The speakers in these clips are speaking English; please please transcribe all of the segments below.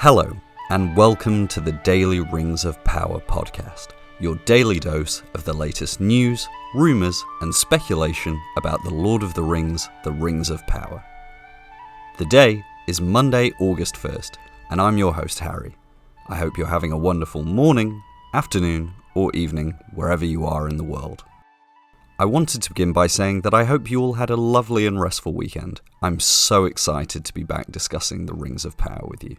Hello, and welcome to the Daily Rings of Power podcast, your daily dose of the latest news, rumours, and speculation about the Lord of the Rings, the Rings of Power. The day is Monday, August 1st, and I'm your host, Harry. I hope you're having a wonderful morning, afternoon, or evening, wherever you are in the world. I wanted to begin by saying that I hope you all had a lovely and restful weekend. I'm so excited to be back discussing the Rings of Power with you.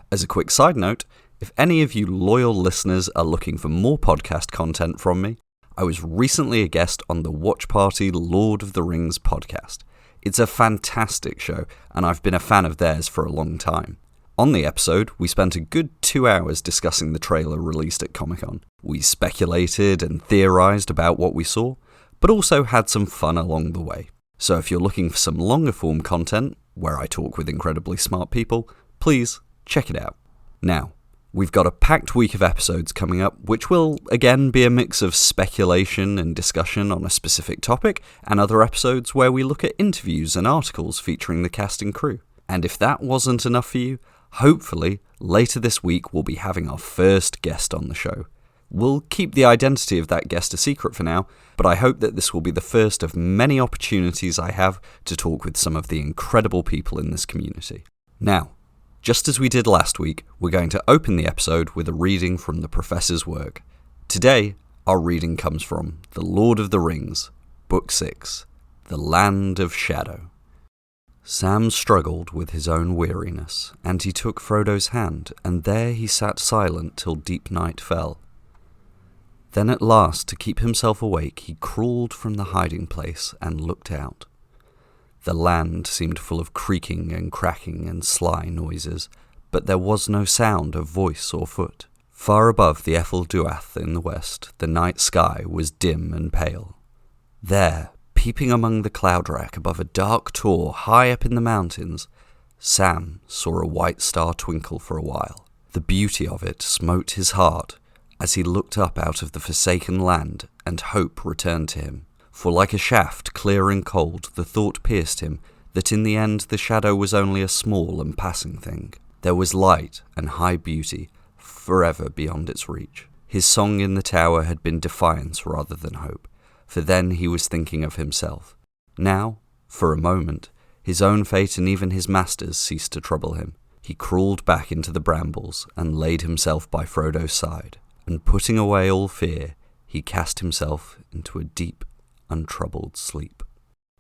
As a quick side note, if any of you loyal listeners are looking for more podcast content from me, I was recently a guest on the Watch Party Lord of the Rings podcast. It's a fantastic show, and I've been a fan of theirs for a long time. On the episode, we spent a good 2 hours discussing the trailer released at Comic-Con. We speculated and theorised about what we saw, but also had some fun along the way. So if you're looking for some longer form content, where I talk with incredibly smart people, please check it out. Now, we've got a packed week of episodes coming up, which will again be a mix of speculation and discussion on a specific topic, and other episodes where we look at interviews and articles featuring the cast and crew. And if that wasn't enough for you, hopefully later this week we'll be having our first guest on the show. We'll keep the identity of that guest a secret for now, but I hope that this will be the first of many opportunities I have to talk with some of the incredible people in this community. Now, just as we did last week, we're going to open the episode with a reading from the Professor's work. Today, our reading comes from The Lord of the Rings, Book 6, The Land of Shadow. Sam struggled with his own weariness, and he took Frodo's hand, and there he sat silent till deep night fell. Then at last, to keep himself awake, he crawled from the hiding place and looked out. The land seemed full of creaking and cracking and sly noises, but there was no sound of voice or foot. Far above the Ethel Duath in the west, the night sky was dim and pale. There, peeping among the cloud rack above a dark tor high up in the mountains, Sam saw a white star twinkle for a while. The beauty of it smote his heart as he looked up out of the forsaken land, and hope returned to him. For like a shaft, clear and cold, the thought pierced him that in the end the shadow was only a small and passing thing. There was light and high beauty forever beyond its reach. His song in the tower had been defiance rather than hope, for then he was thinking of himself. Now, for a moment, his own fate and even his master's ceased to trouble him. He crawled back into the brambles and laid himself by Frodo's side, and putting away all fear, he cast himself into a deep, untroubled sleep.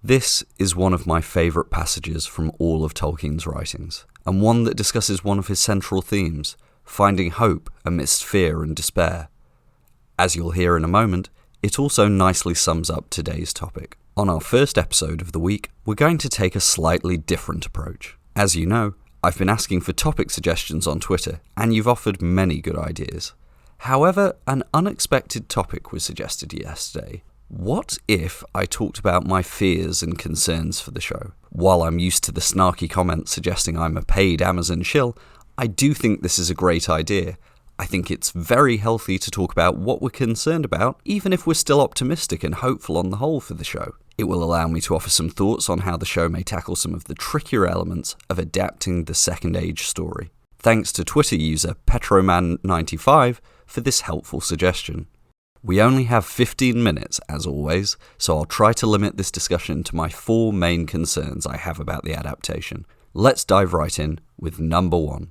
This is one of my favourite passages from all of Tolkien's writings, and one that discusses one of his central themes, finding hope amidst fear and despair. As you'll hear in a moment, it also nicely sums up today's topic. On our first episode of the week, we're going to take a slightly different approach. As you know, I've been asking for topic suggestions on Twitter, and you've offered many good ideas. However, an unexpected topic was suggested yesterday. What if I talked about my fears and concerns for the show? While I'm used to the snarky comments suggesting I'm a paid Amazon shill, I do think this is a great idea. I think it's very healthy to talk about what we're concerned about, even if we're still optimistic and hopeful on the whole for the show. It will allow me to offer some thoughts on how the show may tackle some of the trickier elements of adapting the Second Age story. Thanks to Twitter user Petroman95 for this helpful suggestion. We only have 15 minutes, as always, so I'll try to limit this discussion to my 4 main concerns I have about the adaptation. Let's dive right in with number 1,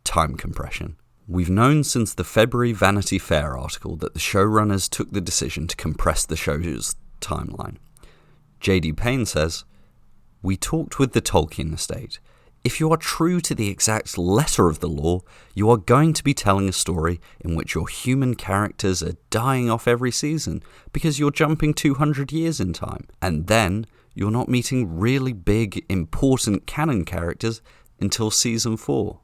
time compression. We've known since the February Vanity Fair article that the showrunners took the decision to compress the show's timeline. J.D. Payne says, "We talked with the Tolkien estate. If you are true to the exact letter of the law, you are going to be telling a story in which your human characters are dying off every season because you're jumping 200 years in time, and then you're not meeting really big, important canon characters until season 4.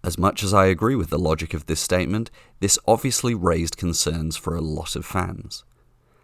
As much as I agree with the logic of this statement, this obviously raised concerns for a lot of fans.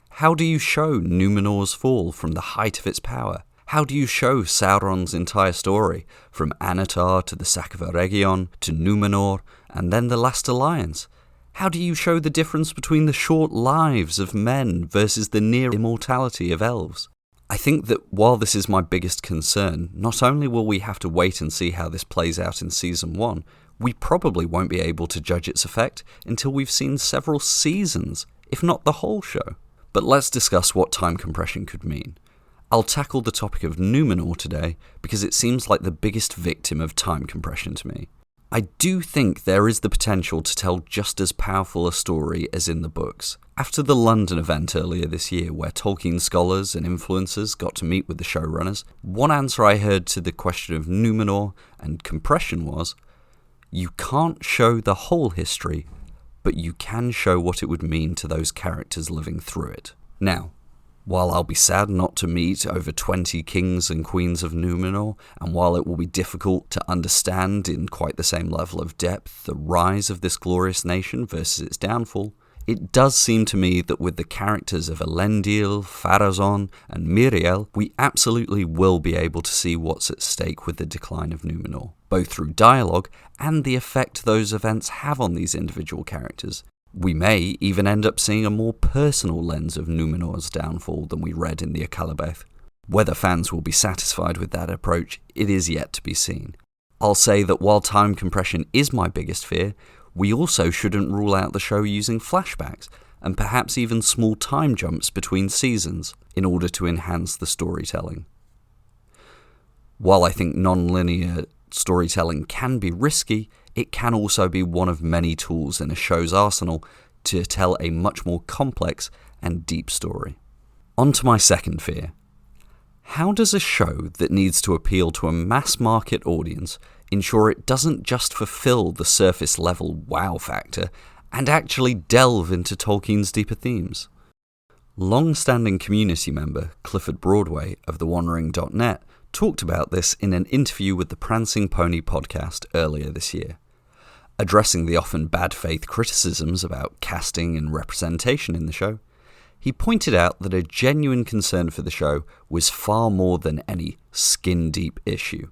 How do you show Numenor's fall from the height of its power? How do you show Sauron's entire story, from Anatar to the sack of Eregion to Numenor, and then the Last Alliance? How do you show the difference between the short lives of men versus the near immortality of elves? I think that while this is my biggest concern, not only will we have to wait and see how this plays out in Season 1, we probably won't be able to judge its effect until we've seen several seasons, if not the whole show. But let's discuss what time compression could mean. I'll tackle the topic of Numenor today because it seems like the biggest victim of time compression to me. I do think there is the potential to tell just as powerful a story as in the books. After the London event earlier this year, where Tolkien scholars and influencers got to meet with the showrunners, one answer I heard to the question of Numenor and compression was, you can't show the whole history, but you can show what it would mean to those characters living through it. Now, while I'll be sad not to meet over 20 kings and queens of Numenor, and while it will be difficult to understand in quite the same level of depth the rise of this glorious nation versus its downfall, it does seem to me that with the characters of Elendil, Pharazôn, and Miriel, we absolutely will be able to see what's at stake with the decline of Numenor, both through dialogue and the effect those events have on these individual characters. We may even end up seeing a more personal lens of Numenor's downfall than we read in the Akallabeth. Whether fans will be satisfied with that approach, it is yet to be seen. I'll say that while time compression is my biggest fear, we also shouldn't rule out the show using flashbacks, and perhaps even small time jumps between seasons, in order to enhance the storytelling. While I think non-linear storytelling can be risky, it can also be one of many tools in a show's arsenal to tell a much more complex and deep story. On to my second fear. How does a show that needs to appeal to a mass market audience ensure it doesn't just fulfill the surface level wow factor and actually delve into Tolkien's deeper themes? Long-standing community member Clifford Broadway of TheOneRing.net talked about this in an interview with the Prancing Pony podcast earlier this year. Addressing the often bad faith criticisms about casting and representation in the show, he pointed out that a genuine concern for the show was far more than any skin-deep issue.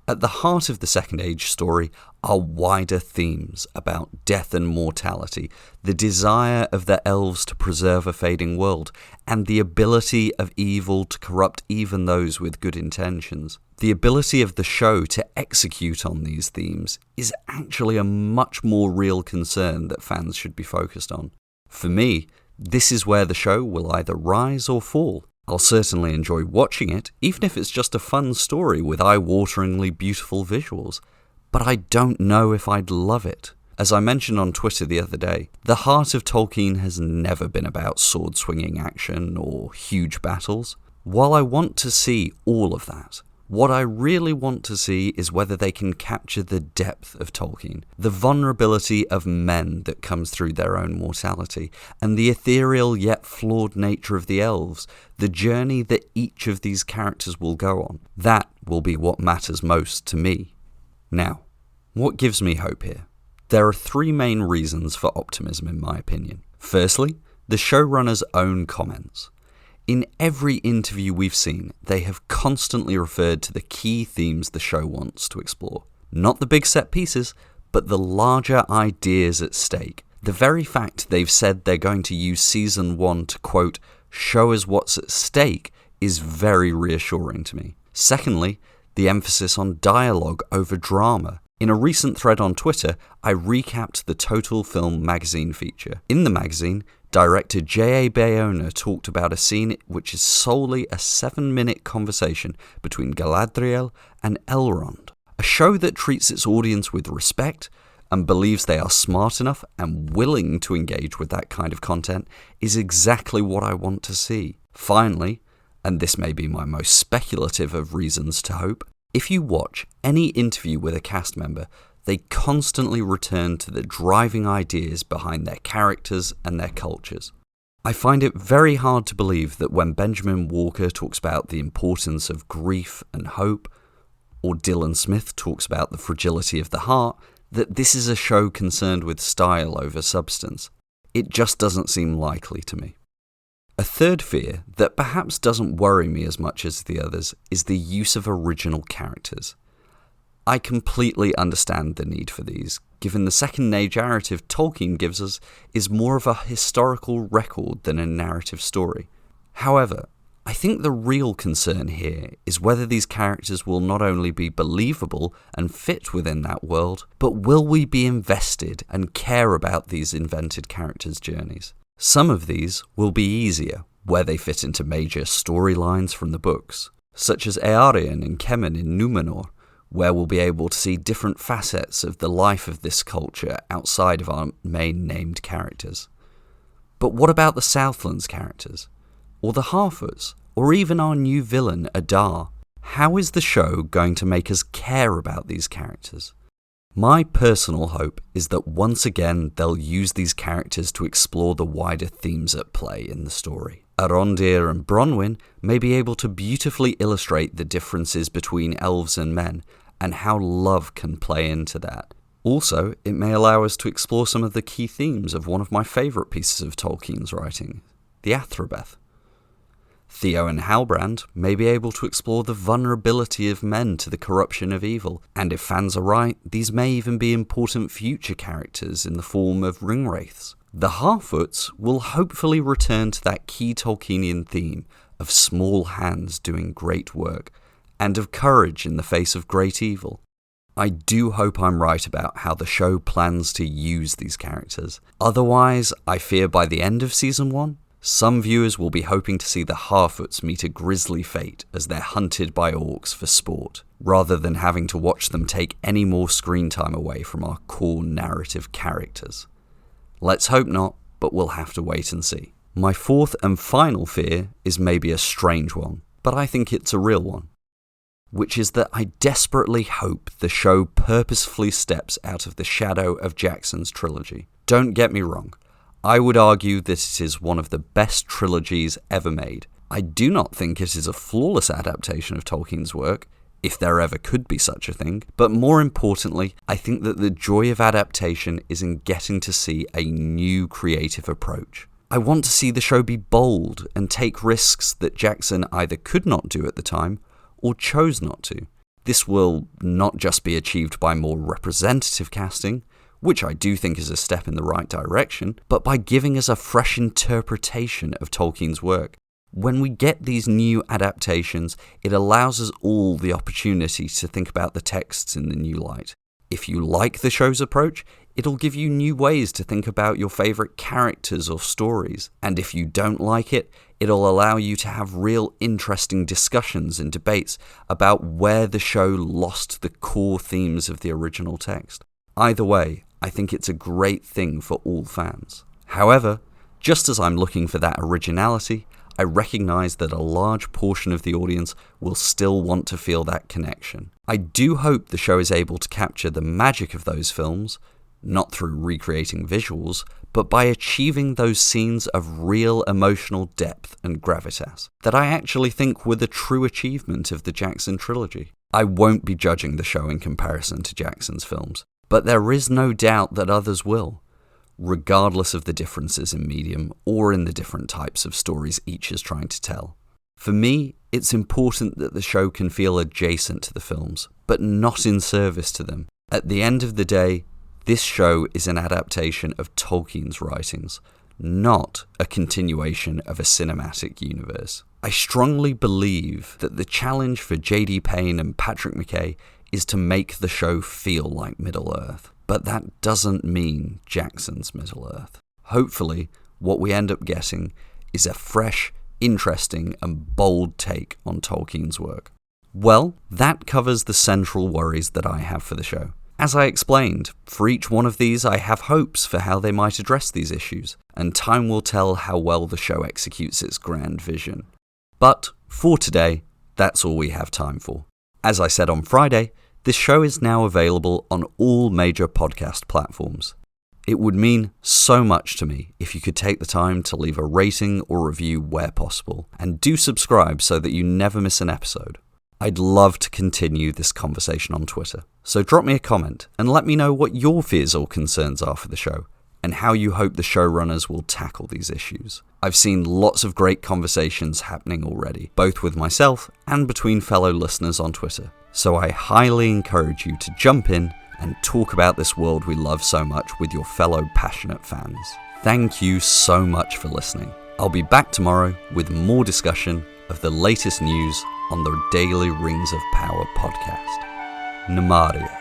At the heart of the Second Age story are wider themes about death and mortality, the desire of the elves to preserve a fading world, and the ability of evil to corrupt even those with good intentions. The ability of the show to execute on these themes is actually a much more real concern that fans should be focused on. For me, this is where the show will either rise or fall. I'll certainly enjoy watching it, even if it's just a fun story with eye-wateringly beautiful visuals, but I don't know if I'd love it. As I mentioned on Twitter the other day, the heart of Tolkien has never been about sword-swinging action or huge battles. While I want to see all of that, what I really want to see is whether they can capture the depth of Tolkien, the vulnerability of men that comes through their own mortality, and the ethereal yet flawed nature of the elves, the journey that each of these characters will go on. That will be what matters most to me. Now, what gives me hope here? There are three main reasons for optimism in my opinion. Firstly, the showrunner's own comments. In every interview we've seen, they have constantly referred to the key themes the show wants to explore. Not the big set pieces, but the larger ideas at stake. The very fact they've said they're going to use Season 1 to, quote, show us what's at stake is very reassuring to me. Secondly, the emphasis on dialogue over drama. In a recent thread on Twitter, I recapped the Total Film magazine feature. In the magazine, director J.A. Bayona talked about a scene which is solely a 7-minute conversation between Galadriel and Elrond. A show that treats its audience with respect and believes they are smart enough and willing to engage with that kind of content is exactly what I want to see. Finally, and this may be my most speculative of reasons to hope, if you watch any interview with a cast member, they constantly return to the driving ideas behind their characters and their cultures. I find it very hard to believe that when Benjamin Walker talks about the importance of grief and hope, or Dylan Smith talks about the fragility of the heart, that this is a show concerned with style over substance. It just doesn't seem likely to me. A third fear that perhaps doesn't worry me as much as the others is the use of original characters. I completely understand the need for these, given the Second Age narrative Tolkien gives us is more of a historical record than a narrative story. However, I think the real concern here is whether these characters will not only be believable and fit within that world, but will we be invested and care about these invented characters' journeys? Some of these will be easier, where they fit into major storylines from the books, such as Eärien and Kemen in Númenor, where we'll be able to see different facets of the life of this culture outside of our main named characters. But what about the Southlands characters? Or the Harfoots? Or even our new villain, Adar? How is the show going to make us care about these characters? My personal hope is that once again they'll use these characters to explore the wider themes at play in the story. Arondir and Bronwyn may be able to beautifully illustrate the differences between elves and men, and how love can play into that. Also, it may allow us to explore some of the key themes of one of my favourite pieces of Tolkien's writing, the Athrobeth. Theo and Halbrand may be able to explore the vulnerability of men to the corruption of evil, and if fans are right, these may even be important future characters in the form of ringwraiths. The Harfoots will hopefully return to that key Tolkienian theme of small hands doing great work, and of courage in the face of great evil. I do hope I'm right about how the show plans to use these characters. Otherwise, I fear by the end of Season 1, some viewers will be hoping to see the Harfoots meet a grisly fate as they're hunted by orcs for sport, rather than having to watch them take any more screen time away from our core narrative characters. Let's hope not, but we'll have to wait and see. My fourth and final fear is maybe a strange one, but I think it's a real one, which is that I desperately hope the show purposefully steps out of the shadow of Jackson's trilogy. Don't get me wrong, I would argue that it is one of the best trilogies ever made. I do not think it is a flawless adaptation of Tolkien's work, if there ever could be such a thing, but more importantly, I think that the joy of adaptation is in getting to see a new creative approach. I want to see the show be bold and take risks that Jackson either could not do at the time, or chose not to. This will not just be achieved by more representative casting, which I do think is a step in the right direction, but by giving us a fresh interpretation of Tolkien's work. When we get these new adaptations, it allows us all the opportunity to think about the texts in the new light. If you like the show's approach, it'll give you new ways to think about your favourite characters or stories. And if you don't like it, it'll allow you to have real interesting discussions and debates about where the show lost the core themes of the original text. Either way, I think it's a great thing for all fans. However, just as I'm looking for that originality, I recognise that a large portion of the audience will still want to feel that connection. I do hope the show is able to capture the magic of those films, not through recreating visuals, but by achieving those scenes of real emotional depth and gravitas that I actually think were the true achievement of the Jackson trilogy. I won't be judging the show in comparison to Jackson's films, but there is no doubt that others will, regardless of the differences in medium or in the different types of stories each is trying to tell. For me, it's important that the show can feel adjacent to the films, but not in service to them. At the end of the day, this show is an adaptation of Tolkien's writings, not a continuation of a cinematic universe. I strongly believe that the challenge for J.D. Payne and Patrick McKay is to make the show feel like Middle-earth. But that doesn't mean Jackson's Middle-earth. Hopefully, what we end up getting is a fresh, interesting, and bold take on Tolkien's work. Well, that covers the central worries that I have for the show. As I explained, for each one of these I have hopes for how they might address these issues, and time will tell how well the show executes its grand vision. But, for today, that's all we have time for. As I said on Friday, this show is now available on all major podcast platforms. It would mean so much to me if you could take the time to leave a rating or review where possible, and do subscribe so that you never miss an episode. I'd love to continue this conversation on Twitter, so drop me a comment and let me know what your fears or concerns are for the show, and how you hope the showrunners will tackle these issues. I've seen lots of great conversations happening already, both with myself and between fellow listeners on Twitter. So I highly encourage you to jump in and talk about this world we love so much with your fellow passionate fans. Thank you so much for listening. I'll be back tomorrow with more discussion of the latest news on the Daily Rings of Power podcast. Namaria.